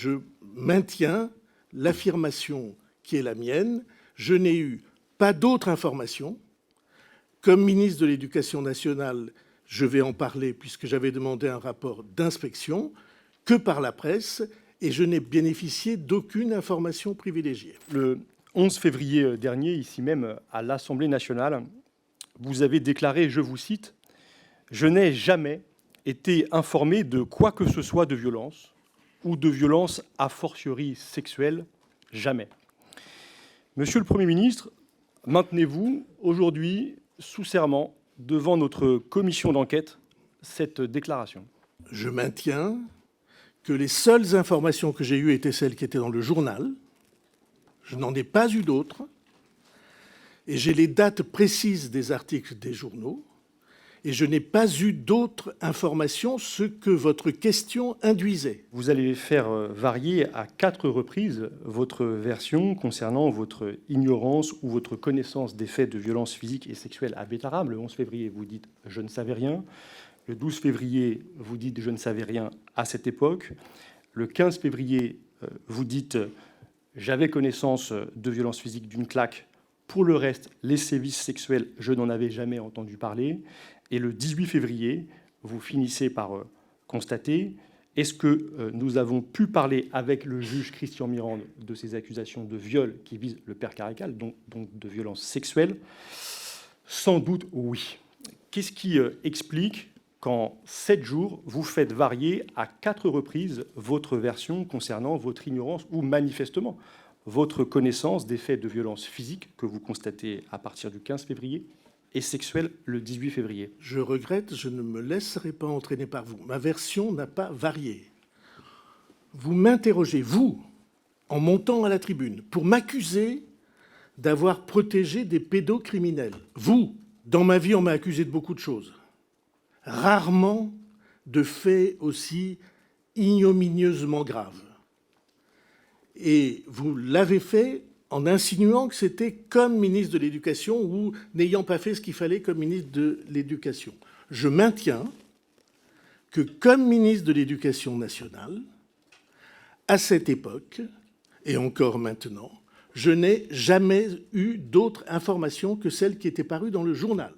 je maintiens l'affirmation qui est la mienne. Je n'ai eu pas d'autres informations. Comme ministre de l'Éducation nationale, je vais en parler puisque j'avais demandé un rapport d'inspection, que par la presse, et je n'ai bénéficié d'aucune information privilégiée. Le 11 février dernier, ici même à l'Assemblée nationale, vous avez déclaré, je vous cite, « Je n'ai jamais été informé de quoi que ce soit de violence ou de violence a fortiori sexuelle, jamais ». Monsieur le Premier ministre, maintenez-vous aujourd'hui sous serment devant notre commission d'enquête cette déclaration? Je maintiens que les seules informations que j'ai eues étaient celles qui étaient dans le journal. Je n'en ai pas eu d'autres. Et j'ai les dates précises des articles des journaux. Et je n'ai pas eu d'autres informations, ce que votre question induisait. Vous allez faire varier à 4 reprises votre version concernant votre ignorance ou votre connaissance des faits de violence physique et sexuelle à Bétarab. Le 11 février, vous dites « je ne savais rien ». Le 12 février, vous dites « je ne savais rien à cette époque ». Le 15 février, vous dites « j'avais connaissance de violences physiques d'une claque. Pour le reste, les sévices sexuels, je n'en avais jamais entendu parler ». Et le 18 février, vous finissez par constater « est-ce que nous avons pu parler avec le juge Christian Mirande de ces accusations de viol qui visent le père Caracal, donc de violences sexuelles ?» Sans doute oui. Qu'est-ce qui explique qu'en 7 jours, vous faites varier à 4 reprises votre version concernant votre ignorance ou manifestement votre connaissance des faits de violence physique que vous constatez à partir du 15 février et sexuelle le 18 février? Je regrette, je ne me laisserai pas entraîner par vous. Ma version n'a pas varié. Vous m'interrogez, vous, en montant à la tribune, pour m'accuser d'avoir protégé des pédocriminels. Vous, dans ma vie, on m'a accusé de beaucoup de choses. Rarement de faits aussi ignominieusement graves. Et vous l'avez fait en insinuant que c'était comme ministre de l'Éducation ou n'ayant pas fait ce qu'il fallait comme ministre de l'Éducation. Je maintiens que comme ministre de l'Éducation nationale, à cette époque, et encore maintenant, je n'ai jamais eu d'autres informations que celles qui étaient parues dans le journal.